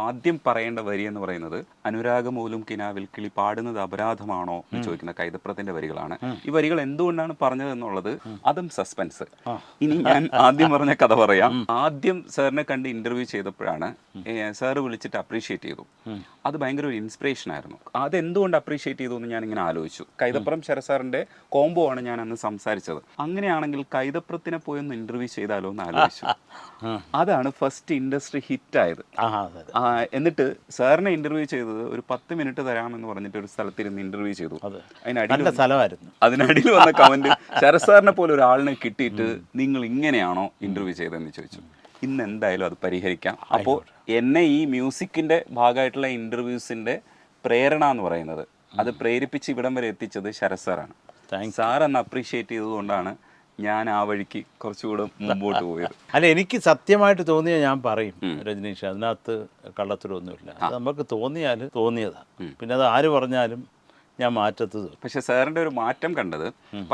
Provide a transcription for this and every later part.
ആദ്യം പറയേണ്ട വരി എന്ന് പറയുന്നത് അനുരാഗമൂലം കിനാവിൽ കിളി പാടുന്നത് അപരാധമാണോ എന്ന് ചോദിക്കുന്ന കൈതപ്രത്തിന്റെ വരികളാണ്. ഈ വരികൾ എന്തുകൊണ്ടാണ് പറഞ്ഞത് എന്നുള്ളത് അതും സസ്പെൻസ്. ഇനി ഞാൻ ആദ്യം പറഞ്ഞ കഥ പറയാം. ആദ്യം സാറിനെ കണ്ട് ഇന്റർവ്യൂ ചെയ്തപ്പോഴാണ് സാറ് വിളിച്ചിട്ട് അപ്രീഷിയേറ്റ് ചെയ്തു. അത് ഭയങ്കര ഒരു ഇൻസ്പിറേഷൻ ആയിരുന്നു. അതെന്തുകൊണ്ട് അപ്രീഷിയേറ്റ് ചെയ്തു എന്ന് ഞാൻ ഇങ്ങനെ ആലോചിച്ചു. കൈതപ്രം ശരസാറിന്റെ കോംബോ ആണ് ഞാൻ അന്ന് സംസാരിച്ചത്. അങ്ങനെയാണെങ്കിൽ കൈതപ്രത്തിനെ പോയി ഒന്ന് ഇന്റർവ്യൂ ചെയ്താലോ എന്ന് ആലോചിച്ചു. അതാണ് ഫസ്റ്റ് ഇൻഡസ്ട്രി ഹിറ്റ് ആയത്. എന്നിട്ട് സാറിനെ ഇന്റർവ്യൂ ചെയ്തത് ഒരു 10 മിനിറ്റ് തരാമെന്ന് പറഞ്ഞിട്ട് ഒരു സ്ഥലത്തിരുന്ന് ഇന്റർവ്യൂ ചെയ്തു. അതിനടിയിൽ വന്ന കമന്റ് ശരസാറിനെ പോലെ ഒരാളിനെ കിട്ടിയിട്ട് നിങ്ങൾ ഇങ്ങനെയാണോ ഇന്റർവ്യൂ ചെയ്തതെന്ന് ചോദിച്ചു. ഇന്ന് എന്തായാലും അത് പരിഹരിക്കാം. അപ്പോൾ എന്നെ ഈ മ്യൂസിക്കിന്റെ ഭാഗമായിട്ടുള്ള ഇന്റർവ്യൂസിന്റെ പ്രേരണ എന്ന് പറയുന്നത് അത് പ്രേരിപ്പിച്ച് ഇവിടം വരെ എത്തിച്ചത് ശരസാറാണ്. സാർ എന്ന് അപ്രീഷിയേറ്റ് ചെയ്തതുകൊണ്ടാണ് ഞാൻ ആ വഴിക്ക് കുറച്ചുകൂടെ മുമ്പോട്ട് പോയത്. അല്ല, എനിക്ക് സത്യമായിട്ട് തോന്നിയ ഞാൻ പറയും രജനീഷ്, അതിനകത്ത് കള്ളത്തരമൊന്നുമില്ല. അത് നമുക്ക് തോന്നിയാൽ തോന്നിയതാണ്. പിന്നെ അത് ആര് പറഞ്ഞാലും ഞാൻ മാറ്റത്തത്. പക്ഷെ സാറിൻ്റെ ഒരു മാറ്റം കണ്ടത്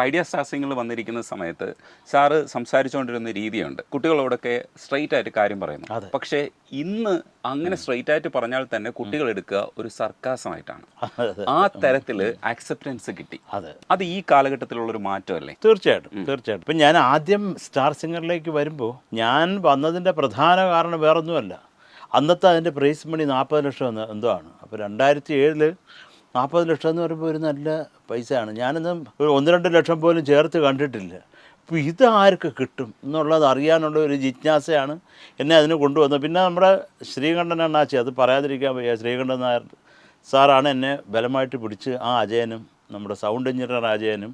ഐഡിയ സ്റ്റാർസിംഗിൽ വന്നിരിക്കുന്ന സമയത്ത് സാറ് സംസാരിച്ചുകൊണ്ടിരുന്ന രീതിയുണ്ട്. കുട്ടികളോടൊക്കെ സ്ട്രെയിറ്റ് ആയിട്ട് കാര്യം പറയുന്നു. പക്ഷേ ഇന്ന് അങ്ങനെ സ്ട്രെയിറ്റ് ആയിട്ട് പറഞ്ഞാൽ തന്നെ കുട്ടികൾ എടുക്കുക ഒരു സർക്കാസമായിട്ടാണ്. ആ തരത്തിൽ ആക്സെപ്റ്റൻസ് കിട്ടി. അത് ഈ കാലഘട്ടത്തിലുള്ളൊരു മാറ്റമല്ലേ? തീർച്ചയായിട്ടും. ഇപ്പം ഞാൻ ആദ്യം സ്റ്റാർ സിംഗറിലേക്ക് വരുമ്പോൾ ഞാൻ വന്നതിൻ്റെ പ്രധാന കാരണം വേറൊന്നുമല്ല, അന്നത്തെ അതിൻ്റെ പ്രൈസ് മണി 40 ലക്ഷം എന്തോ ആണ്. അപ്പോൾ 2007 40 ലക്ഷം എന്ന് പറയുമ്പോൾ ഒരു നല്ല പൈസയാണ്. ഞാനൊന്നും ഒരു 1-2 ലക്ഷം പോലും ചേർത്ത് കണ്ടിട്ടില്ല. അപ്പോൾ ഇത് ആർക്ക് കിട്ടും എന്നുള്ളത് അറിയാനുള്ള ഒരു ജിജ്ഞാസയാണ് എന്നെ അതിന് കൊണ്ടുവന്നത്. പിന്നെ നമ്മുടെ ശ്രീകണ്ഠൻ അണ്ണാച്ചി, അത് പറയാതിരിക്കാൻ വയ്യ, ശ്രീകണ്ഠൻ നായർ സാറാണ് എന്നെ ബലമായിട്ട് പിടിച്ച് ആ അജയനും നമ്മുടെ സൗണ്ട് എഞ്ചിനീയർ അജയനും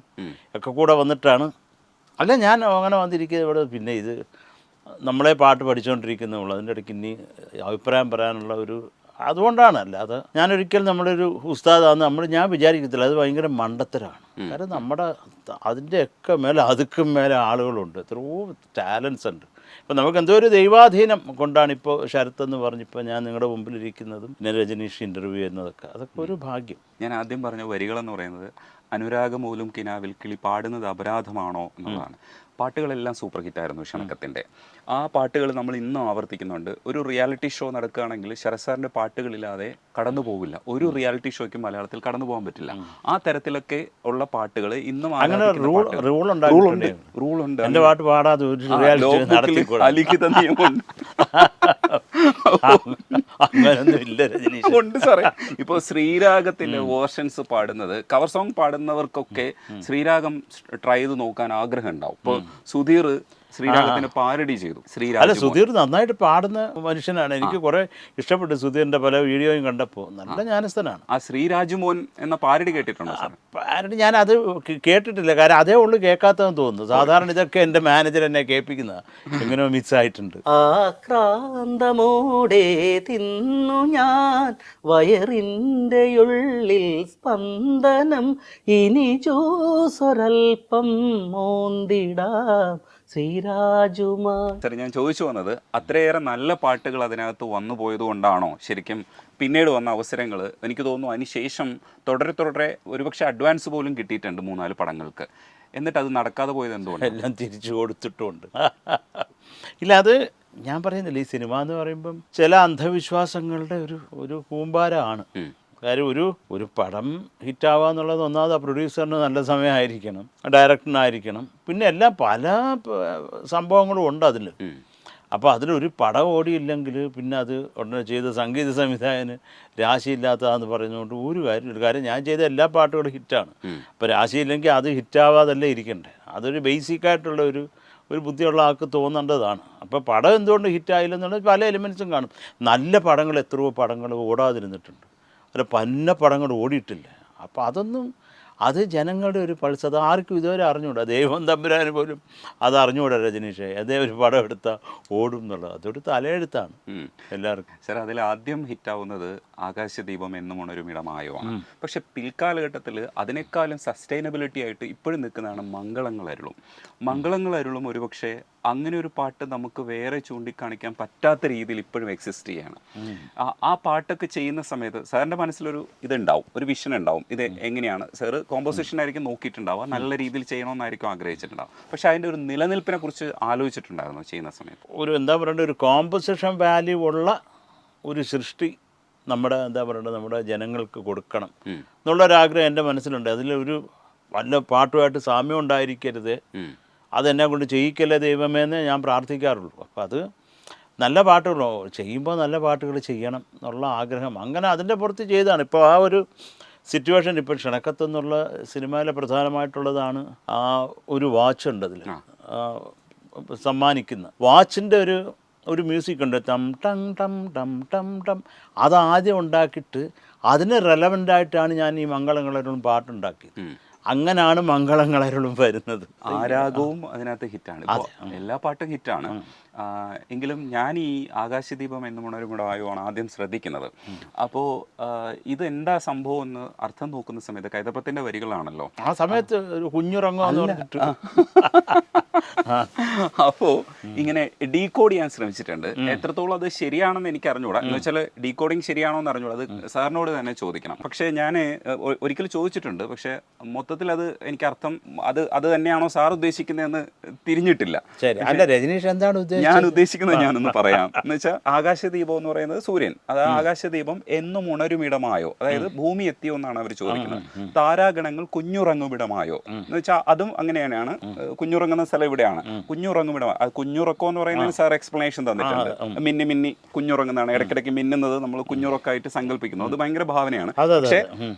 ഒക്കെ കൂടെ വന്നിട്ടാണ്. അല്ല, ഞാൻ അങ്ങനെ വന്നിരിക്കുന്നത് ഇവിടെ. പിന്നെ ഇത് നമ്മളെ പാട്ട് പഠിച്ചുകൊണ്ടിരിക്കുന്നുള്ളൂ, അതിൻ്റെ ഇടയ്ക്ക് ഇനി അഭിപ്രായം പറയാനുള്ള ഒരു അതുകൊണ്ടാണ്. അല്ലാതെ ഞാനൊരിക്കലും നമ്മളൊരു ഉസ്താദാന്ന് ഞാൻ വിചാരിക്കത്തില്ല. അത് ഭയങ്കര മണ്ടത്തരാണ്. കാരണം നമ്മുടെ അതിൻ്റെയൊക്കെ മേലെ അതുക്കും മേലെ ആളുകളുണ്ട്, എത്രയോ ടാലൻസ് ഉണ്ട്. ഇപ്പം നമുക്ക് എന്തോ ഒരു ദൈവാധീനം കൊണ്ടാണ് ഇപ്പോൾ ശരത്ത് എന്ന് പറഞ്ഞിപ്പോൾ ഞാൻ നിങ്ങളുടെ മുമ്പിലിരിക്കുന്നതും പിന്നെ രജനീഷ് ഇൻ്റർവ്യൂ ചെയ്യുന്നതൊക്കെ. അതൊക്കെ ഒരു ഭാഗ്യം. ഞാൻ ആദ്യം പറഞ്ഞ വരികളെന്ന് പറയുന്നത് അനുരാഗമൂലം കിനാവിൽ കിളി പാടുന്നത് അപരാധമാണോ എന്നുള്ളതാണ്. പാട്ടുകളെല്ലാം സൂപ്പർ ഹിറ്റായിരുന്നു ക്ഷണക്കത്തിൻ്റെ. ആ പാട്ടുകൾ നമ്മൾ ഇന്നും ആവർത്തിക്കുന്നുണ്ട്. ഒരു റിയാലിറ്റി ഷോ നടക്കുകയാണെങ്കിൽ ശരസാറിൻ്റെ പാട്ടുകളില്ലാതെ കടന്നു പോകില്ല. ഒരു റിയാലിറ്റി ഷോയ്ക്ക് മലയാളത്തിൽ കടന്നു പോകാൻ പറ്റില്ല. ആ തരത്തിലൊക്കെ ഉള്ള പാട്ടുകൾ ഇന്നും റൂളുണ്ട്. എൻ്റെ പാട്ട് പാടാതെ അലിഖിത നിയമമുണ്ട്. ഉണ്ട് സാറേ. ഇപ്പോൾ ശ്രീരാഗത്തിൻ്റെ വേർഷൻസ് പാടുന്നത്, കവർ സോങ് പാടുന്നവർക്കൊക്കെ ശ്രീരാഗം ട്രൈ ചെയ്ത് നോക്കാൻ ആഗ്രഹം ഉണ്ടാവും. ഇപ്പോൾ സുധീർ ശ്രീരാഗത്തിന് പാരഡി ചെയ്തു. അല്ല, സുധീർ നന്നായിട്ട് പാടുന്ന മനുഷ്യനാണ്. എനിക്ക് കുറെ ഇഷ്ടപ്പെട്ടു സുധീറിന്റെ പല വീഡിയോയും കണ്ടപ്പോൾ. നല്ല ജ്ഞാനസ്ഥനാണ്. ആ ശ്രീരാജുമോൻ എന്ന പാരഡി കേട്ടിട്ടുണ്ടോ? പാരഡി ഞാൻ അത് കേട്ടിട്ടില്ല. കാരണം അതേ ഉള്ളു കേൾക്കാത്തതെന്ന് തോന്നുന്നു. സാധാരണ ഇതൊക്കെ എൻ്റെ മാനേജർ എന്നെ കേൾപ്പിക്കുന്ന എങ്ങനെയോ മിക്സ് ആയിട്ടുണ്ട്. ആക്രാന്തമോടെ തിന്നു ഞാൻ വയറിൻ്റെ ഉള്ളിൽ സ്പന്ദനം, ഇനി ജ്യൂസൊരൽപ്പം മോന്തിടാം ശ്രീരാജുമാ. സാർ, ഞാൻ ചോദിച്ചു വന്നത് അത്രയേറെ നല്ല പാട്ടുകൾ അതിനകത്ത് വന്നു പോയത് കൊണ്ടാണോ ശരിക്കും പിന്നീട് വന്ന അവസരങ്ങൾ? എനിക്ക് തോന്നുന്നു അതിനുശേഷം തുടരെ ഒരുപക്ഷെ അഡ്വാൻസ് പോലും കിട്ടിയിട്ടുണ്ട് 3-4 പടങ്ങൾക്ക്. എന്നിട്ട് അത് നടക്കാതെ പോയത് എന്തുകൊണ്ട്? എല്ലാം തിരിച്ചു കൊടുത്തിട്ടുണ്ട്. ഇല്ല, അത് ഞാൻ പറയുന്നില്ല, ഈ സിനിമ എന്ന് പറയുമ്പം ചില അന്ധവിശ്വാസങ്ങളുടെ ഒരു കൂമ്പാരമാണ്. കാര്യം ഒരു പടം ഹിറ്റാവുക എന്നുള്ളത് ഒന്നാമത് ആ പ്രൊഡ്യൂസറിന് നല്ല സമയമായിരിക്കണം, ഡയറക്ടറിനായിരിക്കണം, പിന്നെ എല്ലാം പല സംഭവങ്ങളും ഉണ്ട് അതിൽ. അപ്പോൾ അതിലൊരു പടം ഓടിയില്ലെങ്കിൽ പിന്നെ അത് ഉടനെ ചെയ്ത സംഗീത സംവിധായകന് രാശിയില്ലാത്തതാന്ന് പറയുന്നതുകൊണ്ട് ഒരു കാര്യമില്ല. കാര്യം ഞാൻ ചെയ്ത എല്ലാ പാട്ടുകളും ഹിറ്റാണ്. അപ്പോൾ രാശിയില്ലെങ്കിൽ അത് ഹിറ്റാവാതല്ലേ ഇരിക്കണ്ടേ. അതൊരു ബേസിക്കായിട്ടുള്ള ഒരു ബുദ്ധിയുള്ള ആൾക്ക് തോന്നേണ്ടതാണ്. അപ്പോൾ പടം എന്തുകൊണ്ട് ഹിറ്റായില്ലെന്നുള്ളത് പല എലിമെൻസും കാണും. നല്ല പടങ്ങൾ എത്രയോ പടങ്ങൾ ഓടാതിരുന്നിട്ടുണ്ട്, അല്ല പന്ന പടങ്ങൾ ഓടിയിട്ടില്ല. അപ്പോൾ അത് ജനങ്ങളുടെ ഒരു പൾസ്. അത് ആർക്കും ഇതുവരെ അറിഞ്ഞുകൂടാ. ദൈവം തമ്പുരാന് പോലും അത് അറിഞ്ഞുകൂടാ രജനീഷേ, അതേ ഒരു പടം എടുത്താൽ ഓടും എന്നുള്ളത്. അതൊരു തലയെഴുത്താണ് എല്ലാവർക്കും. സാർ, അതിൽ ആദ്യം ഹിറ്റാവുന്നത് ആകാശദീപം എന്നും ഉണരുമിടമായോ ആണ്. പക്ഷെ പിൽക്കാലഘട്ടത്തിൽ അതിനേക്കാളും സസ്റ്റൈനബിലിറ്റി ആയിട്ട് ഇപ്പോഴും നിൽക്കുന്നതാണ് മംഗളങ്ങളരുളും ഒരുപക്ഷെ അങ്ങനെ ഒരു പാട്ട് നമുക്ക് വേറെ ചൂണ്ടിക്കാണിക്കാൻ പറ്റാത്ത രീതിയിൽ ഇപ്പോഴും എക്സിസ്റ്റ് ചെയ്യാണ്. ആ പാട്ടൊക്കെ ചെയ്യുന്ന സമയത്ത് സാറിൻ്റെ മനസ്സിലൊരു ഇതുണ്ടാവും, ഒരു വിഷൻ ഉണ്ടാവും. ഇത് എങ്ങനെയാണ് സാറ് കോമ്പോസിഷൻ ആയിരിക്കും നോക്കിയിട്ടുണ്ടാവുക, നല്ല രീതിയിൽ ചെയ്യണമെന്നായിരിക്കും ആഗ്രഹിച്ചിട്ടുണ്ടാവും. പക്ഷെ അതിൻ്റെ ഒരു നിലനിൽപ്പിനെ കുറിച്ച് ആലോചിച്ചിട്ടുണ്ടായിരുന്നു ചെയ്യുന്ന സമയത്ത്? ഒരു എന്താ പറയേണ്ട, ഒരു കോമ്പോസിഷൻ വാല്യൂ ഉള്ള ഒരു സൃഷ്ടി നമ്മുടെ എന്താ പറയുക നമ്മുടെ ജനങ്ങൾക്ക് കൊടുക്കണം എന്നുള്ളൊരാഗ്രഹം എൻ്റെ മനസ്സിലുണ്ട്. അതിലൊരു വല്ല പാട്ടുമായിട്ട് സാമ്യം ഉണ്ടായിരിക്കരുത്, അതെന്നെ കൊണ്ട് ചെയ്യിക്കല്ലേ ദൈവമേ എന്ന് ഞാൻ പ്രാർത്ഥിക്കാറുള്ളൂ. അപ്പോൾ അത് നല്ല പാട്ടുകളോ ചെയ്യുമ്പോൾ നല്ല പാട്ടുകൾ ചെയ്യണം എന്നുള്ള ആഗ്രഹം, അങ്ങനെ അതിൻ്റെ പുറത്ത് ചെയ്തതാണ്. ഇപ്പോൾ ആ ഒരു സിറ്റുവേഷൻ ഇപ്പോൾ ക്ഷണക്കത്ത് എന്നുള്ള സിനിമയിലെ പ്രധാനമായിട്ടുള്ളതാണ് ആ ഒരു വാച്ച് ഉണ്ട് അതിൽ സമ്മാനിക്കുന്ന വാച്ചിൻ്റെ ഒരു മ്യൂസിക് ഉണ്ട്, ടം ടം ടം ടം ടം ടം. അതാദ്യം ഉണ്ടാക്കിയിട്ട് അതിന് റെലവൻ്റായിട്ടാണ് ഞാൻ ഈ മംഗളങ്ങളരുളും പാട്ടുണ്ടാക്കിയത്. അങ്ങനെയാണ് മംഗളങ്ങളരുളും വരുന്നത്. ആരാഗവും അതിനകത്ത് ഹിറ്റാണ്, എല്ലാ പാട്ടും ഹിറ്റാണ്. എങ്കിലും ഞാൻ ഈ ആകാശദീപം എന്നും ഉണരുമിടമായുമാണ് ആദ്യം ശ്രദ്ധിക്കുന്നത്. അപ്പോൾ ഇത് എന്താ സംഭവം എന്ന് അർത്ഥം നോക്കുന്ന സമയത്ത് കൈതപ്രത്തിൻ്റെ വരികളാണല്ലോ ആ സമയത്ത് ഒരു കുഞ്ഞുറങ്ങുമെന്ന് പറഞ്ഞിട്ട് അപ്പോൾ ഇങ്ങനെ ഡീകോഡ് ചെയ്യാൻ ശ്രമിച്ചിട്ടുണ്ട്. എത്രത്തോളം അത് ശരിയാണെന്ന് എനിക്ക് അറിഞ്ഞുകൂടാ. എന്ന് വെച്ചാൽ ഡീകോഡിങ് ശരിയാണോ എന്ന് അറിഞ്ഞുകൂടാ, അത് സാറിനോട് തന്നെ ചോദിക്കണം. പക്ഷേ ഞാൻ ഒരിക്കൽ ചോദിച്ചിട്ടുണ്ട്, പക്ഷേ മൊത്തത്തിൽ അത് എനിക്ക് അർത്ഥം അത് തന്നെയാണോ സാർ ഉദ്ദേശിക്കുന്നതെന്ന് തിരിഞ്ഞിട്ടില്ല. രജനീഷ് എന്താണ് ഞാൻ ഉദ്ദേശിക്കുന്നത് ഞാനൊന്ന് പറയാം. എന്ന് വെച്ചാൽ ആകാശദീപം എന്ന് പറയുന്നത് സൂര്യൻ, അത് ആകാശദീപം എന്നും ഉണരുമിടമായോ, അതായത് ഭൂമി എത്തിയോ എന്നാണ് അവർ ചോദിക്കുന്നത്. താരാഗണങ്ങൾ കുഞ്ഞുറങ്ങുമിടമായോ എന്ന് വെച്ചാൽ അതും അങ്ങനെ തന്നെയാണ്. കുഞ്ഞുറങ്ങുന്ന സ്ഥലം ഇവിടെയാണ്, കുഞ്ഞുറങ്ങുമിടം. കുഞ്ഞുറക്കം എന്ന് പറയുന്നത് സാർ എക്സ്പ്ലനേഷൻ തന്നിട്ടുണ്ട്. മിന്നി മിന്നി കുഞ്ഞുറങ്ങുന്നതാണ്, ഇടയ്ക്കിടയ്ക്ക് മിന്നുന്നത് നമ്മൾ കുഞ്ഞുറക്കായിട്ട് സങ്കല്പിക്കുന്നു. അത് ഭയങ്കര ഭാവനയാണ്. പക്ഷേ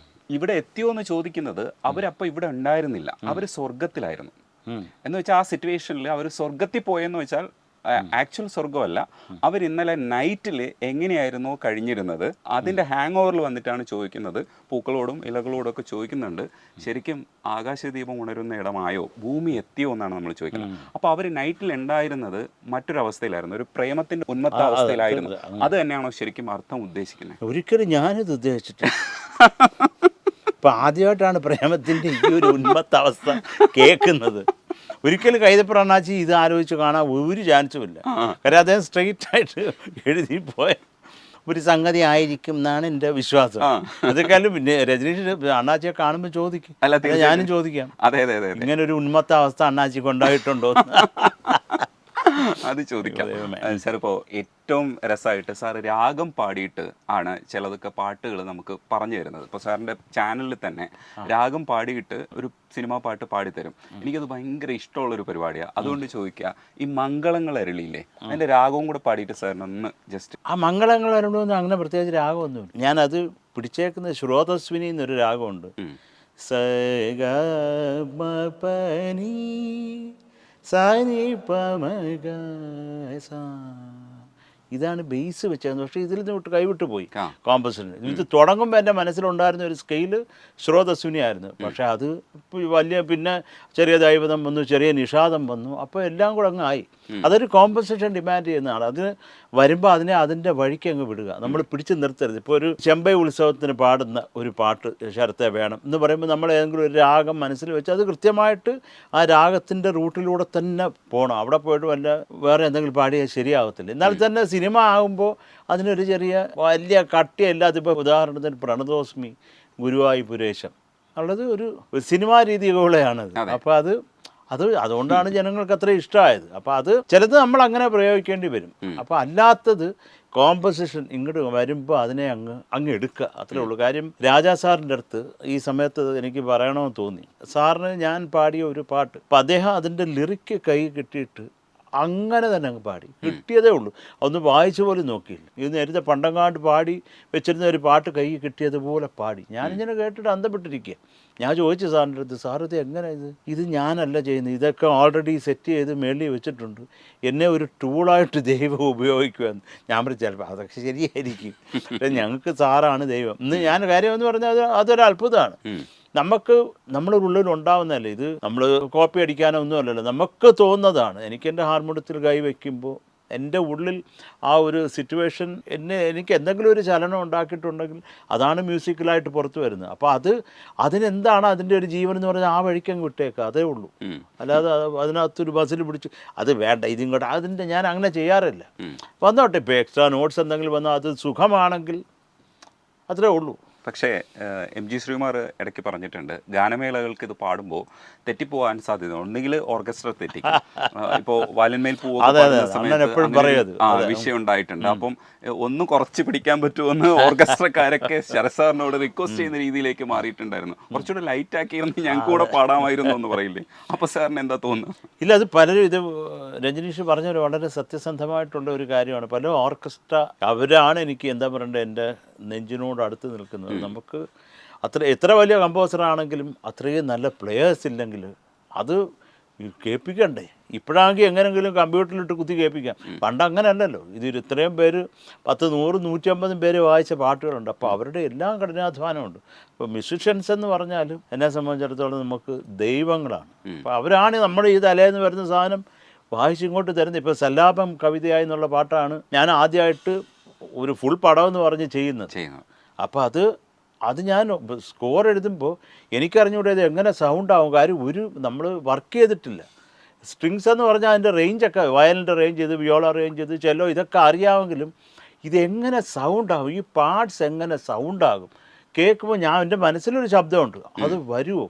ഇവിടെ എത്തിയോ എന്ന് ചോദിക്കുന്നത് അവരപ്പോൾ ഇവിടെ ഉണ്ടായിരുന്നില്ല, അവർ സ്വർഗത്തിലായിരുന്നു. എന്ന് വെച്ചാൽ ആ സിറ്റുവേഷനിൽ അവർ സ്വർഗത്തിൽ പോയെന്ന് വെച്ചാൽ ആക്ച്വൽ സ്വർഗമല്ല, അവർ ഇന്നലെ നൈറ്റിൽ എങ്ങനെയായിരുന്നോ കഴിഞ്ഞിരുന്നത് അതിൻ്റെ ഹാങ് ഓവറിൽ വന്നിട്ടാണ് ചോദിക്കുന്നത്. പൂക്കളോടും ഇലകളോടും ഒക്കെ ചോദിക്കുന്നുണ്ട്, ശരിക്കും ആകാശദീപം ഉണരുന്ന ഇടമായോ, ഭൂമി എത്തിയോ എന്നാണ് നമ്മൾ ചോദിക്കുന്നത്. അപ്പോൾ അവർ നൈറ്റിൽ ഉണ്ടായിരുന്നത് മറ്റൊരവസ്ഥയിലായിരുന്നു, ഒരു പ്രേമത്തിൻ്റെ ഉന്മത്ത അവസ്ഥയിലായിരുന്നു. അത് തന്നെയാണോ ശരിക്കും അർത്ഥം ഉദ്ദേശിക്കുന്നത്? ഒരിക്കലും ഞാനിത് ഉദ്ദേശിച്ചിട്ട് ഇപ്പം ആദ്യമായിട്ടാണ് പ്രേമത്തിൻ്റെ ഈ ഒരു ഉന്മത്ത അവസ്ഥ കേൾക്കുന്നത്. ഒരിക്കലും കൈതപ്ര അണ്ണാച്ചി ഇത് ആലോചിച്ച് കാണാൻ ഒരു ചാൻസുമില്ല. കാര്യം അദ്ദേഹം സ്ട്രെയിറ്റ് ആയിട്ട് എഴുതി പോയ ഒരു സംഗതി ആയിരിക്കും എന്നാണ് എൻ്റെ വിശ്വാസം. അതൊക്കെയാലും പിന്നെ രജനീഷ് അണ്ണാച്ചിയെ കാണുമ്പോൾ ചോദിക്കും, ഞാനും ചോദിക്കാം, ഇങ്ങനെ ഒരു ഉന്മത്ത അവസ്ഥ അണ്ണാച്ചി കൊണ്ടായിട്ടുണ്ടോ അത് ചോദിക്കാം. സാർ ഇപ്പോൾ ഏറ്റവും രസമായിട്ട് സാർ രാഗം പാടിയിട്ട് ആണ് ചിലതൊക്കെ പാട്ടുകൾ നമുക്ക് പറഞ്ഞു തരുന്നത്. ഇപ്പോൾ സാറിൻ്റെ ചാനലിൽ തന്നെ രാഗം പാടിയിട്ട് ഒരു സിനിമാ പാട്ട് പാടിത്തരും. എനിക്കത് ഭയങ്കര ഇഷ്ടമുള്ളൊരു പരിപാടിയാണ്. അതുകൊണ്ട് ചോദിക്കുക, ഈ മംഗളങ്ങൾ അരുളിയില്ലേ, അതിൻ്റെ രാഗവും കൂടെ പാടിയിട്ട് സാറിനൊന്ന് ജസ്റ്റ്. ആ മംഗളങ്ങൾ അരുളൊന്നും അങ്ങനെ പ്രത്യേകിച്ച് രാഗമൊന്നുമില്ല. ഞാനത് പിടിച്ചേക്കുന്ന ശ്രോതസ്വിനി എന്നൊരു രാഗമുണ്ട്. സഗ മ പനി സനി പമഗ സ, ഇതാണ് ബേസ് വെച്ചത്. പക്ഷേ ഇതിൽ നിന്ന് കൈവിട്ട് പോയി കോമ്പസിഷൻ. ഇത് തുടങ്ങുമ്പോൾ എൻ്റെ മനസ്സിലുണ്ടായിരുന്ന ഒരു സ്കെയില് ശ്രോതസ്വിനി ആയിരുന്നു. പക്ഷേ അത് വലിയ പിന്നെ ചെറിയ ദൈവതം വന്നു, ചെറിയ നിഷാദം വന്നു, അപ്പോൾ എല്ലാം കൂടെ അങ്ങ് ആയി. അതൊരു കോമ്പൻസേഷൻ ഡിമാൻഡ് ചെയ്യുന്നതാണ്. അതിന് വരുമ്പോൾ അതിനെ അതിൻ്റെ വഴിക്ക് അങ്ങ് വിടുക, നമ്മൾ പിടിച്ചു നിർത്തരുത്. ഇപ്പോൾ ഒരു ചെമ്പൈ ഉത്സവത്തിന് പാടുന്ന ഒരു പാട്ട് ശരത്തെ വേണം എന്ന് പറയുമ്പോൾ നമ്മൾ ഏതെങ്കിലും ഒരു രാഗം മനസ്സിൽ വെച്ച് അത് കൃത്യമായിട്ട് ആ രാഗത്തിൻ്റെ റൂട്ടിലൂടെ തന്നെ പോകണം. അവിടെ പോയിട്ട് വേറെ എന്തെങ്കിലും പാടിയാൽ ശരിയാകത്തില്ല. എന്നാൽ തന്നെ സിനിമ ആകുമ്പോൾ അതിനൊരു ചെറിയ വലിയ കട്ടിയല്ലാതെ, ഇപ്പോൾ ഉദാഹരണത്തിന് പ്രണതോസ്മി, ഗുരുവായൂരേശം ഉള്ളത് ഒരു സിനിമാ രീതികളെയാണത്. അപ്പോൾ അതുകൊണ്ടാണ് ജനങ്ങൾക്ക് അത്ര ഇഷ്ടമായത്. അപ്പോൾ അത് ചിലത് നമ്മൾ അങ്ങനെ പ്രയോഗിക്കേണ്ടി വരും. അപ്പോൾ അല്ലാത്തത് കോമ്പസിഷൻ ഇങ്ങോട്ട് വരുമ്പോൾ അതിനെ അങ്ങ് എടുക്കുക, അത്രേ ഉള്ളൂ. കാര്യം രാജാ സാറിൻ്റെ അടുത്ത് ഈ സമയത്ത് എനിക്ക് പറയണമെന്ന് തോന്നി. സാറിന് ഞാൻ പാടിയ ഒരു പാട്ട്, അപ്പം അദ്ദേഹം അതിൻ്റെ ലിറിക്ക് കൈ കിട്ടിയിട്ട് അങ്ങനെ തന്നെ അങ്ങ് പാടി, കിട്ടിയതേ ഉള്ളൂ. ഒന്ന് വായിച്ചു പോലും നോക്കിയില്ല. ഇത് നേരത്തെ പണ്ടങ്ങാണ്ട് പാടി വെച്ചിരുന്ന ഒരു പാട്ട് കൈ കിട്ടിയതുപോലെ പാടി. ഞാനിങ്ങനെ കേട്ടിട്ട് അന്തപ്പെട്ടിരിക്കുക. ഞാൻ ചോദിച്ചു സാറിൻ്റെ അടുത്ത്, സാർ ഇത് എങ്ങനെ ഇത് ഞാനല്ല ചെയ്യുന്നത്, ഇതൊക്കെ ഓൾറെഡി സെറ്റ് ചെയ്ത് മേളിൽ വെച്ചിട്ടുണ്ട്, എന്നെ ഒരു ടൂളായിട്ട് ദൈവം ഉപയോഗിക്കുമെന്ന്. ഞാൻ പറഞ്ഞു ചിലപ്പോൾ അതൊക്കെ ശരിയായിരിക്കും, ഞങ്ങൾക്ക് സാറാണ് ദൈവം എന്ന്. ഞാൻ കാര്യം എന്ന് പറഞ്ഞാൽ അതൊരു അത്ഭുതമാണ്. നമ്മുടെ ഉള്ളിൽ ഉണ്ടാവുന്നതല്ലേ ഇത്, നമ്മൾ കോപ്പി അടിക്കാനോ ഒന്നും അല്ലല്ലോ, നമുക്ക് തോന്നുന്നതാണ്. എനിക്ക് എൻ്റെ ഹാർമോണിയത്തിൽ കൈ വയ്ക്കുമ്പോൾ എൻ്റെ ഉള്ളിൽ ആ ഒരു സിറ്റുവേഷൻ എനിക്ക് എന്തെങ്കിലും ഒരു ചലനം ഉണ്ടാക്കിയിട്ടുണ്ടെങ്കിൽ അതാണ് മ്യൂസിക്കലായിട്ട് പുറത്തു വരുന്നത്. അപ്പോൾ അതിനെന്താണ് അതിൻ്റെ ഒരു ജീവൻ എന്ന് പറഞ്ഞാൽ ആ വഴിക്കങ്ങ് വിട്ടേക്കുക, അതേ ഉള്ളൂ. അല്ലാതെ അതിനകത്തൊരു ബസ്സിൽ പിടിച്ച് അത് വേണ്ട ഇതിങ്ങോട്ട് അതിൻ്റെ ഞാൻ അങ്ങനെ ചെയ്യാറില്ല. വന്നോട്ടെ, ഇപ്പോൾ എക്സ്ട്രാ നോട്ട്സ് എന്തെങ്കിലും വന്നാൽ അത് സുഖമാണെങ്കിൽ അത്രേ ഉള്ളൂ. പക്ഷേ MG ശ്രീകുമാർ ഇടയ്ക്ക് പറഞ്ഞിട്ടുണ്ട് ഗാനമേളകൾക്ക് ഇത് പാടുമ്പോൾ തെറ്റിപ്പോവാൻ സാധ്യത ഒന്നെങ്കിൽ ഓർക്കസ്ട്ര തെറ്റിക്കും. ഇപ്പോൾ വാലിന്മേൽ വിഷയം ഉണ്ടായിട്ടുണ്ട്. അപ്പം ഒന്ന് കുറച്ച് പിടിക്കാൻ പറ്റുമെന്ന് ഓർക്കസ്ട്രക്കാരൊക്കെ ശരത് സാറിനോട് റിക്വസ്റ്റ് ചെയ്യുന്ന രീതിയിലേക്ക് മാറിയിട്ടുണ്ടായിരുന്നു. കുറച്ചുകൂടെ ലൈറ്റ് ആക്കിയിരുന്നെങ്കിൽ ഞങ്ങൾക്ക് കൂടെ പാടാമായിരുന്നു എന്ന് പറയില്ലേ? അപ്പോൾ സാറിന് എന്താ തോന്നുന്നു? ഇല്ല, അത് പലരും ഇത് രജനീഷ് പറഞ്ഞൊരു വളരെ സത്യസന്ധമായിട്ടുള്ള ഒരു കാര്യമാണ്. പല ഓർക്കസ്ട്ര അവരാണ് എനിക്ക് എന്താ പറയണ്ടത്, എൻ്റെ നെഞ്ചിനോട് അടുത്ത് നിൽക്കുന്നത്. നമുക്ക് എത്ര വലിയ കമ്പോസറാണെങ്കിലും അത്രയും നല്ല പ്ലെയേഴ്സ് ഇല്ലെങ്കിൽ അത് കേൾപ്പിക്കണ്ടേ? ഇപ്പോഴാണെങ്കിൽ എങ്ങനെയെങ്കിലും കമ്പ്യൂട്ടറിലിട്ട് കുത്തി കേൾപ്പിക്കാം. പണ്ട് അങ്ങനെയല്ലല്ലോ. ഇതിൽ ഇത്രയും പേര് 10, 100, 150 പേര് വായിച്ച പാട്ടുകളുണ്ട്. അപ്പോൾ അവരുടെ എല്ലാം കഠിനാധ്വാനമുണ്ട്. ഇപ്പോൾ മ്യൂസിഷ്യൻസ് എന്ന് പറഞ്ഞാൽ എന്നെ സംബന്ധിച്ചിടത്തോളം നമുക്ക് ദൈവങ്ങളാണ്. അപ്പോൾ അവരാണ് നമ്മുടെ ഈ തലേന്ന് വരുന്ന സാധനം വായിച്ചിങ്ങോട്ട് തരുന്നത്. ഇപ്പോൾ സല്ലാപം കവിതയായി എന്നുള്ള പാട്ടാണ് ഞാൻ ആദ്യമായിട്ട് ഒരു ഫുൾ പടം എന്ന് പറഞ്ഞ് ചെയ്യുന്നത്. അപ്പോൾ അത് ഞാൻ സ്കോർ എഴുതുമ്പോൾ എനിക്കറിഞ്ഞൂടെ ഇത് എങ്ങനെ സൗണ്ട് ആവും. കാര്യം നമ്മൾ വർക്ക് ചെയ്തിട്ടില്ല. സ്ട്രിങ്സ് എന്ന് പറഞ്ഞാൽ അതിൻ്റെ റേഞ്ചൊക്കെ, വയലിൻ്റെ റേഞ്ച് ചെയ്ത്, വിയോള റേഞ്ച് ചെയ്ത്, ചെല്ലോ ഇതൊക്കെ അറിയാമെങ്കിലും ഇതെങ്ങനെ സൗണ്ടാകും, ഈ പാർട്സ് എങ്ങനെ സൗണ്ടാകും കേൾക്കുമ്പോൾ എൻ്റെ മനസ്സിലൊരു ശബ്ദമുണ്ട്, അത് വരുമോ?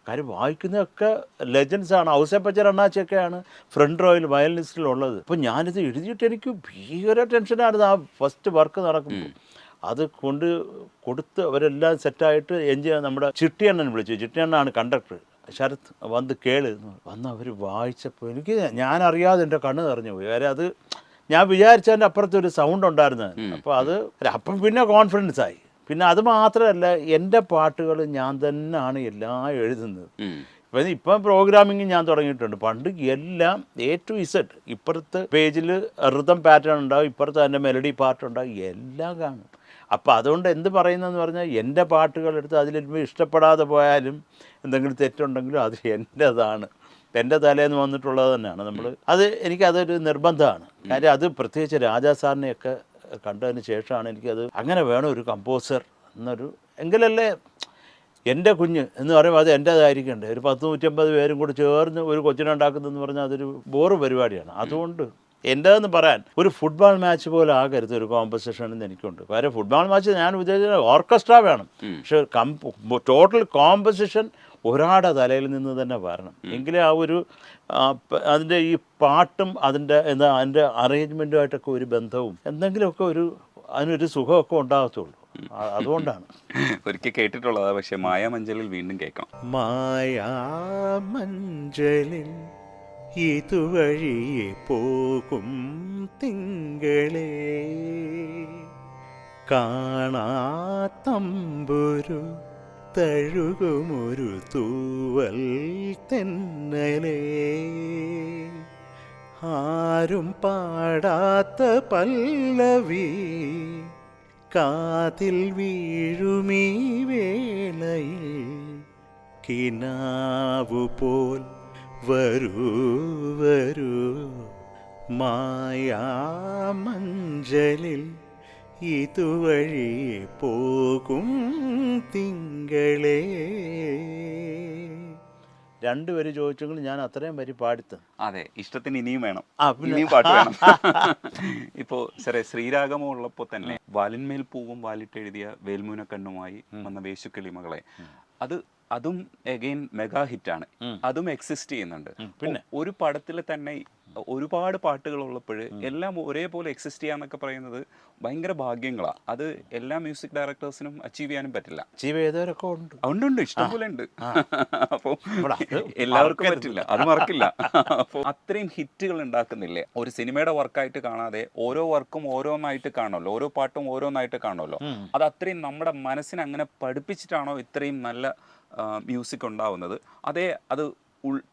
കാര്യം വായിക്കുന്നതൊക്കെ ലെജൻസാണ്. ഔസേപ്പച്ചൻ അണ്ണാച്ചിയൊക്കെയാണ് ഫ്രണ്ട് റോയിൽ വയലിനിസ്റ്റിലുള്ളത്. അപ്പോൾ ഞാനിത് എഴുതിയിട്ട് എനിക്ക് ഭീകര ടെൻഷനായിരുന്നു ആ ഫസ്റ്റ് വർക്ക് നടക്കുമ്പോൾ. അത് കൊടുത്ത് അവരെല്ലാം സെറ്റായിട്ട് നമ്മുടെ ചിട്ടിയണ്ണൻ വിളിച്ചു. ചിട്ടിയണ്ണാണ് കണ്ടക്ടർ. ശരത് വന്ന് വന്ന് അവർ വായിച്ചപ്പോൾ ഞാനറിയാതെ എൻ്റെ കണ്ണ് നിറഞ്ഞു പോയി. കാര്യം അത് ഞാൻ വിചാരിച്ചതിൻ്റെ അപ്പുറത്തൊരു സൗണ്ട് ഉണ്ടായിരുന്നു. അപ്പോൾ അപ്പം പിന്നെ കോൺഫിഡൻസ് ആയി. പിന്നെ അത് മാത്രമല്ല, എൻ്റെ പാട്ടുകൾ ഞാൻ തന്നെയാണ് എല്ലാം എഴുതുന്നത്. ഇപ്പം പ്രോഗ്രാമിങ് ഞാൻ തുടങ്ങിയിട്ടുണ്ട്. പണ്ട് എല്ലാം A to Z, ഇപ്പുറത്ത് പേജിൽ റിതം പാറ്റേൺ ഉണ്ടാവും, ഇപ്പുറത്ത് അതിൻ്റെ മെലഡി പാട്ടുണ്ടാവും, എല്ലാം കാണും. അപ്പോൾ അതുകൊണ്ട് എന്ത് പറയുന്നതെന്ന് പറഞ്ഞാൽ എൻ്റെ പാട്ടുകളെടുത്ത് അതിലിപ്പോൾ ഇഷ്ടപ്പെടാതെ പോയാലും എന്തെങ്കിലും തെറ്റുണ്ടെങ്കിലും അത് എൻ്റെതാണ്, എൻ്റെ തലേന്ന് വന്നിട്ടുള്ളത് തന്നെയാണ്. എനിക്കതൊരു നിർബന്ധമാണ്. കാര്യം അത് പ്രത്യേകിച്ച് രാജാ സാറിനെയൊക്കെ കണ്ടതിന് ശേഷമാണ് എനിക്കത് അങ്ങനെ വേണം ഒരു കമ്പോസർ എങ്കിലല്ലേ എൻ്റെ കുഞ്ഞ് എന്ന് പറയുമ്പോൾ അത് എൻ്റേതായിരിക്കണ്ടേ. ഒരു 10-150 പേരും കൂടി ചേർന്ന് ഒരു കൊച്ചിനുണ്ടാക്കുന്നതെന്ന് പറഞ്ഞാൽ അതൊരു ബോറ് പരിപാടിയാണ്. അതുകൊണ്ട് എൻ്റെതെന്ന് പറയാൻ ഒരു ഫുട്ബോൾ മാച്ച് പോലെ ആകരുത് ഒരു കോമ്പസിഷൻ എന്ന് എനിക്കുണ്ട്. കാര്യം ഫുട്ബോൾ മാച്ച് ഞാൻ ഉദ്ദേശിച്ചത് ഓർക്കസ്ട്ര വേണം, പക്ഷെ ടോട്ടൽ കോമ്പസിഷൻ ഒരാളുടെ തലയിൽ നിന്ന് തന്നെ വരണം. എങ്കിലേ അതിൻ്റെ ഈ പാട്ടും അതിൻ്റെ അറേഞ്ച്മെൻറ്റുമായിട്ടൊക്കെ ഒരു ബന്ധവും എന്തെങ്കിലുമൊക്കെ അതിനൊരു സുഖമൊക്കെ ഉണ്ടാകത്തുള്ളൂ. അതുകൊണ്ടാണ് ഒരിക്കൽ കേട്ടിട്ടുള്ളത്. പക്ഷെ മായാമഞ്ചലിൽ വീണ്ടും കേൾക്കാം. മായാമഞ്ചലിൽ ഇതുവഴിയെ പോകും തിങ്കളേ, കാണാത്തമ്പുരു തഴുകുമൊരു തൂവൽ തെന്നലേ, ആരും പാടാത്ത പല്ലവി കാതിൽ വീഴുമീ വേളയിൽ, കിനാവു പോൽ വരൂ വരൂ മായാമഞ്ചലിൽ ഇതുവഴി പോകും തിങ്കളേ. രണ്ടുപേര് ചോദിച്ചെങ്കിൽ ഞാൻ അത്രയും വരി പാടിത്ത. അതെ, ഇഷ്ടത്തിന് ഇനിയും വേണം, ഇനിയും പാട്ട് വേണം. ഇപ്പോൾ ശ്രീരാഗമോ ഉള്ളപ്പോൾ തന്നെ വാലിന്മേൽ പൂവും വാലിട്ടെഴുതിയ വേൽമൂനക്കണ്ണുമായി വന്ന വേശുക്കിളി മകളെ, അതും എഗെയിൻ മെഗാ ഹിറ്റാണ്. അതും എക്സിസ്റ്റ് ചെയ്യുന്നുണ്ട്. പിന്നെ ഒരു പടത്തിൽ തന്നെ ഒരുപാട് പാട്ടുകൾ ഉള്ളപ്പോൾ എല്ലാം ഒരേപോലെ എക്സിസ്റ്റ് ചെയ്യാന്നൊക്കെ പറയുന്നത് ഭയങ്കര ഭാഗ്യങ്ങളാണ്. അത് എല്ലാ മ്യൂസിക് ഡയറക്ടേഴ്സിനും അച്ചീവ് ചെയ്യാനും പറ്റില്ല. അച്ചീവ് ചെയ്തവരൊക്കെ ഉണ്ട്, ഇഷ്ടംപോലെ ഉണ്ട്. അപ്പോൾ എല്ലാവർക്കും പറ്റില്ല, അത് മറക്കില്ല. അപ്പോൾ അത്രയും ഹിറ്റുകൾ ഉണ്ടാക്കുന്നില്ലേ ഒരു സിനിമയുടെ വർക്കായിട്ട് കാണാതെ ഓരോ വർക്കും ഓരോന്നായിട്ട് കാണുമല്ലോ, ഓരോ പാട്ടും ഓരോന്നായിട്ട് കാണുമല്ലോ. അത് അത്രയും നമ്മുടെ മനസ്സിനെ അങ്ങനെ പഠിപ്പിച്ചിട്ടാണോ ഇത്രയും നല്ല മ്യൂസിക് ഉണ്ടാവുന്നത്?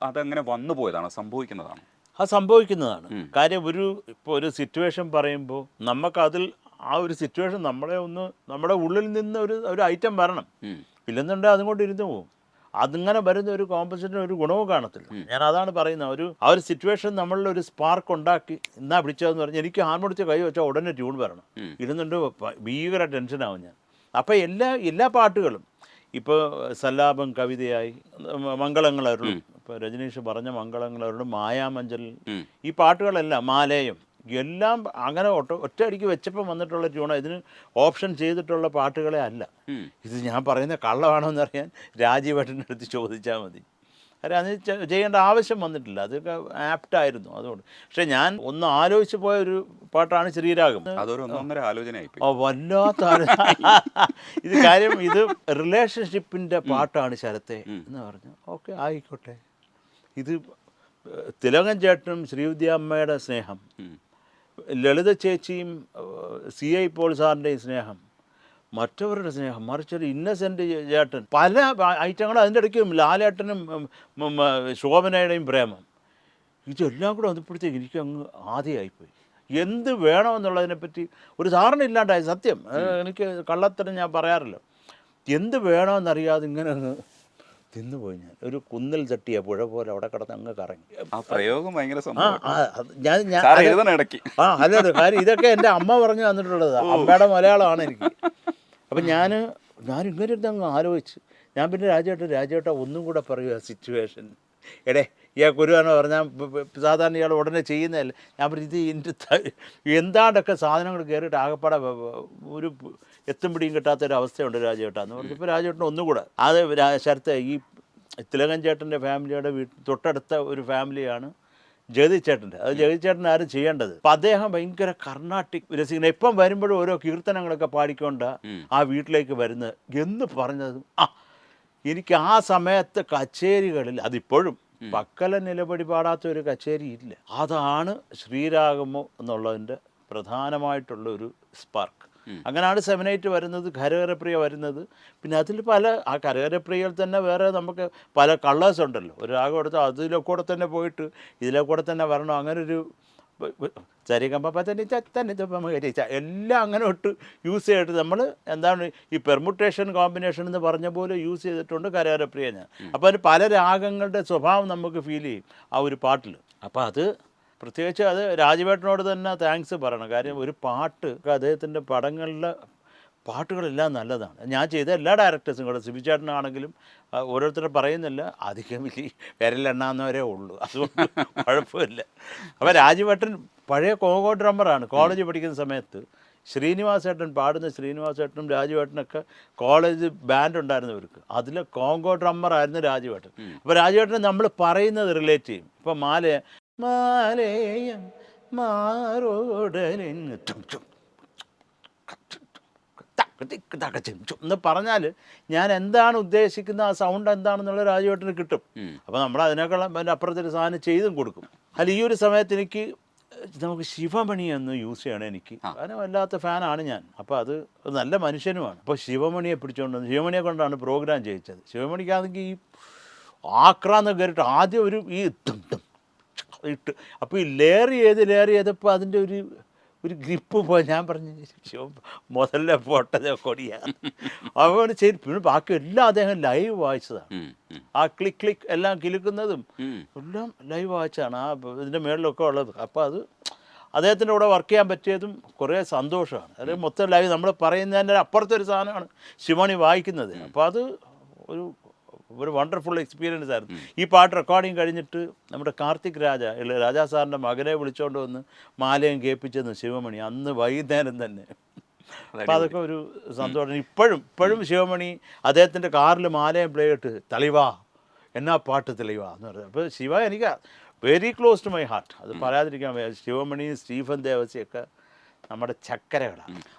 അതങ്ങനെ വന്നു പോയതാണോ, സംഭവിക്കുന്നതാണോ? അത് സംഭവിക്കുന്നതാണ്. കാര്യം ഇപ്പോൾ ഒരു സിറ്റുവേഷൻ പറയുമ്പോൾ നമുക്കതിൽ ആ ഒരു സിറ്റുവേഷൻ നമ്മുടെ ഉള്ളിൽ നിന്ന് ഒരു ഐറ്റം വരണം. ഇല്ലെന്നുണ്ടെങ്കിൽ അതുകൊണ്ട് ഇരുന്ന് പോകും. അതിങ്ങനെ വരുന്ന ഒരു കോമ്പസിഷന് ഒരു ഗുണവും കാണത്തില്ല. ഞാൻ അതാണ് പറയുന്നത്. ആ ഒരു സിറ്റുവേഷൻ നമ്മളിൽ ഒരു സ്പാർക്ക് ഉണ്ടാക്കി എന്നാ പിടിച്ചതെന്ന് പറഞ്ഞാൽ എനിക്ക് ഹാർമോണിച്ച് കൈ വെച്ചാൽ ഉടനെ ട്യൂൺ വരണം. ഇരുന്നുണ്ട് ഭീകര ടെൻഷനാവും ഞാൻ. അപ്പോൾ എല്ലാ പാട്ടുകളും ഇപ്പോൾ സല്ലാപം കവിതയായി, മംഗളങ്ങളരുളും, ഇപ്പോൾ രജനീഷ് പറഞ്ഞ മംഗളങ്ങളരുളും, മായാമഞ്ചൽ, ഈ പാട്ടുകളെല്ലാം, മാലേയം, എല്ലാം അങ്ങനെ ഒറ്റയടിക്ക് വെച്ചപ്പം വന്നിട്ടുള്ള ട്യൂണാണ്. ഇതിന് ഓപ്ഷൻ ചെയ്തിട്ടുള്ള പാട്ടുകളെ അല്ല. ഇത് ഞാൻ പറയുന്ന കള്ളമാണോ എന്നറിയാൻ രാജീവേട്ടൻ്റെ അടുത്ത് ചോദിച്ചാൽ മതി. കാര്യം അത് ചെയ്യേണ്ട ആവശ്യം വന്നിട്ടില്ല, അതൊക്കെ ആപ്റ്റായിരുന്നു അതുകൊണ്ട്. പക്ഷെ ഞാൻ ഒന്ന് ആലോചിച്ച് പോയ ഒരു പാട്ടാണ് ശ്രീരാഗം. അതൊരു ഒന്നൊന്നര ആലോചനയായി. വല്ലാത്ത ഇത് കാര്യം ഇത് റിലേഷൻഷിപ്പിൻ്റെ പാട്ടാണ് ശരത്തെ എന്ന് പറഞ്ഞു. ഓക്കെ ആയിക്കോട്ടെ. ഇത് തിലകൻ ചേട്ടനും ശ്രീവിദ്യാമ്മയുടെ സ്നേഹം, ലളിത ചേച്ചിയും CI പോൾ സാറിൻ്റെയും സ്നേഹം, മറ്റവരുടെ സ്നേഹം, മറിച്ചൊരു ഇന്നസെൻ്റ് ചേട്ടൻ, പല ഐറ്റങ്ങളും അതിൻ്റെ ഇടയ്ക്കും ലാലേട്ടനും ശോഭനയുടെയും പ്രേമം, ഇതെല്ലാം കൂടെ വന്നപ്പോഴത്തേക്ക് എനിക്ക് അങ്ങ് ആദ്യമായിപ്പോയി. എന്ത് വേണമെന്നുള്ളതിനെപ്പറ്റി ഒരു ധാരണ ഇല്ലാണ്ടായി. സത്യം, എനിക്ക് കള്ളത്തരം ഞാൻ പറയാറില്ല. എന്ത് വേണമെന്നറിയാതെ ഇങ്ങനെ അങ്ങ് തിന്നുപോയി. ഞാൻ ഒരു കുന്നിൽ തട്ടിയ പുഴ പോലെ അവിടെ കിടന്ന് അങ്ങ് കറങ്ങി. ആ പ്രയോഗം ഭയങ്കര അല്ല കാര്യം ഇതൊക്കെ എൻ്റെ അമ്മ പറഞ്ഞു തന്നിട്ടുള്ളത്, അമ്മയുടെ മലയാളമാണ് എനിക്ക്. അപ്പം ഞാൻ ഇങ്ങനെ ഇരുന്ന് അങ്ങ് ആലോചിച്ച്, ഞാൻ പിന്നെ രാജേട്ട ഒന്നും കൂടെ പറയുക സിറ്റുവേഷൻ. എടേ ഇയാൾ കുരുവാനോ പറഞ്ഞാൽ സാധാരണ ഇയാൾ ഉടനെ ചെയ്യുന്നതല്ല. ഞാൻ പറഞ്ഞു ഇത് എൻ്റെ എന്താണ്ടൊക്കെ സാധനങ്ങൾ കയറിയിട്ട് ആകപ്പാടെ ഒരു എത്തും പിടിയും കിട്ടാത്തൊരു അവസ്ഥയുണ്ട് രാജേട്ടാന്ന് പറഞ്ഞു. ഇപ്പോൾ രാജേട്ടൻ ഒന്നും കൂടെ അത് ശരത്തെ ഈ തിലകൻ ചേട്ടൻ്റെ ഫാമിലിയുടെ തൊട്ടടുത്ത ഒരു ഫാമിലിയാണ് ജഗതി ചേട്ടൻ്റെ. അത് ജഗതി ചേട്ടൻ ആരും ചെയ്യേണ്ടത്. അപ്പം അദ്ദേഹം ഭയങ്കര കർണാട്ടിക് രസികൻ. ഇപ്പം വരുമ്പോഴും ഓരോ കീർത്തനങ്ങളൊക്കെ പാടിക്കൊണ്ട് ആ വീട്ടിലേക്ക് വരുന്നത് എന്ന് പറഞ്ഞതും എനിക്ക് ആ സമയത്ത് കച്ചേരികളിൽ അതിപ്പോഴും പക്കല നിലപടി പാടാത്ത ഒരു കച്ചേരി ഇല്ല. അതാണ് ശ്രീരാഗമോ എന്നുള്ളതിൻ്റെ പ്രധാനമായിട്ടുള്ള ഒരു സ്പാർക്ക്. അങ്ങനെയാണ് 7-8 വരുന്നത്, കരകരപ്രിയ വരുന്നത്. പിന്നെ അതിൽ പല ആ കരകരപ്രിയയിൽ തന്നെ വേറെ നമുക്ക് പല കളേഴ്സ് ഉണ്ടല്ലോ. ഒരു രാഗം എടുത്താൽ അതിലെ കൂടെ തന്നെ പോയിട്ട് ഇതിലെ കൂടെ തന്നെ വരണം. അങ്ങനൊരു എല്ലാം അങ്ങനെ ഇട്ട് യൂസ് ചെയ്തിട്ട് നമ്മൾ എന്താണ് ഈ പെർമുട്ടേഷൻ കോമ്പിനേഷൻ എന്ന് പറഞ്ഞ പോലെ യൂസ് ചെയ്തിട്ടുണ്ട് കരകരപ്രിയ ഞാൻ. അപ്പോൾ അതിന് പല രാഗങ്ങളുടെ സ്വഭാവം നമുക്ക് ഫീൽ ചെയ്യും ആ ഒരു പാട്ടിൽ. അപ്പോൾ അത് പ്രത്യേകിച്ച് അത് രാജവേട്ടനോട് തന്നെ താങ്ക്സ് പറയണം. കാര്യം ഒരു പാട്ട് അദ്ദേഹത്തിൻ്റെ പടങ്ങളിലെ പാട്ടുകളെല്ലാം നല്ലതാണ്. ഞാൻ ചെയ്ത എല്ലാ ഡയറക്ടേഴ്സും കൂടെ സിബിചേട്ടനാണെങ്കിലും ഓരോരുത്തരും പറയുന്നില്ല, അധികം വിരലെണ്ണാന്നവരേ ഉള്ളൂ, അതുകൊണ്ട് കുഴപ്പമില്ല. അപ്പോൾ രാജവേട്ടൻ പഴയ കോങ്കോ ഡ്രമ്മറാണ്. കോളേജിൽ പഠിക്കുന്ന സമയത്ത് ശ്രീനിവാസേട്ടൻ പാടുന്ന ശ്രീനിവാസേട്ടനും രാജവേട്ടനൊക്കെ കോളേജ് ബാൻഡ് ഉണ്ടായിരുന്നവർക്ക് അതിൽ കോങ്കോ ഡ്രമ്മറായിരുന്നു രാജവേട്ടൻ. അപ്പോൾ രാജവേട്ടനെ നമ്മൾ പറയുന്നത് റിലേറ്റ് ചെയ്യും. ഇപ്പോൾ മാലേയം മാറോടലിങ് എന്ന് പറഞ്ഞാൽ ഞാൻ എന്താണ് ഉദ്ദേശിക്കുന്നത്, ആ സൗണ്ട് എന്താണെന്നുള്ള രാജവേട്ടന് കിട്ടും. അപ്പോൾ നമ്മൾ അതിനേക്കാൾ അതിൻ്റെ അപ്പുറത്തൊരു സാധനം ചെയ്തും കൊടുക്കും. അല്ല ഈ ഒരു സമയത്ത് എനിക്ക് നമുക്ക് ശിവമണി എന്ന് യൂസ് ചെയ്യണം. എനിക്ക് അതിന് വല്ലാത്ത ഫാനാണ് ഞാൻ. അപ്പോൾ അത് നല്ല മനുഷ്യനുമാണ്. അപ്പോൾ ശിവമണിയെ പിടിച്ചുകൊണ്ട് ശിവമണിയെ കൊണ്ടാണ് പ്രോഗ്രാം ചെയ്യിച്ചത്. ശിവമണിക്കാണെങ്കിൽ ഈ ആക്രാന്ന് കയറിയിട്ട് ആദ്യം ഒരു ഈ ഇട്ട് അപ്പോൾ ഈ ലെയർ ചെയ്തപ്പോൾ അതിൻ്റെ ഒരു ഗ്രിപ്പ് പോയി. ഞാൻ പറഞ്ഞു മുതലേ പൊട്ടതേ കൊടിയാണ്. അതുകൊണ്ട് ശരി. പിന്നെ ബാക്കി എല്ലാം അദ്ദേഹം ലൈവ് വായിച്ചതാണ്. ആ ക്ലിക്ക് എല്ലാം കിലുക്കുന്നതും എല്ലാം ലൈവ് വായിച്ചതാണ് ആ ഇതിൻ്റെ മേളിലൊക്കെ ഉള്ളത്. അപ്പോൾ അത് അദ്ദേഹത്തിൻ്റെ കൂടെ വർക്ക് ചെയ്യാൻ പറ്റിയതും കുറേ സന്തോഷമാണ്. അതായത് മൊത്തം ലൈവ് നമ്മൾ പറയുന്നതിൻ്റെ അപ്പുറത്തൊരു സാധനമാണ് ശിവമണി വായിക്കുന്നത്. അപ്പോൾ അത് ഒരു വണ്ടർഫുൾ എക്സ്പീരിയൻസ് ആയിരുന്നു. ഈ പാട്ട് റെക്കോർഡിങ് കഴിഞ്ഞിട്ട് നമ്മുടെ കാർത്തിക് രാജാ സാറിൻ്റെ മകനെ വിളിച്ചുകൊണ്ട് വന്ന് മാലയും കേൾപ്പിച്ചെന്ന് ശിവമണി അന്ന് വൈകുന്നേരം തന്നെ. അപ്പോൾ അതൊക്കെ ഒരു സന്തോഷം. ഇപ്പോഴും ശിവമണി അദ്ദേഹത്തിൻ്റെ കാറിൽ മാലയും പ്ലേ ഇട്ട് തെളിവാ എന്നാ പാട്ട് തെളിവാ എന്ന് പറഞ്ഞത്. അപ്പോൾ ശിവ എനിക്ക് very close to my heart. അത് പറയാതിരിക്കാൻ ശിവമണി സ്റ്റീഫൻ ദേവസിയൊക്കെ നമ്മുടെ ചക്കരകളാണ്.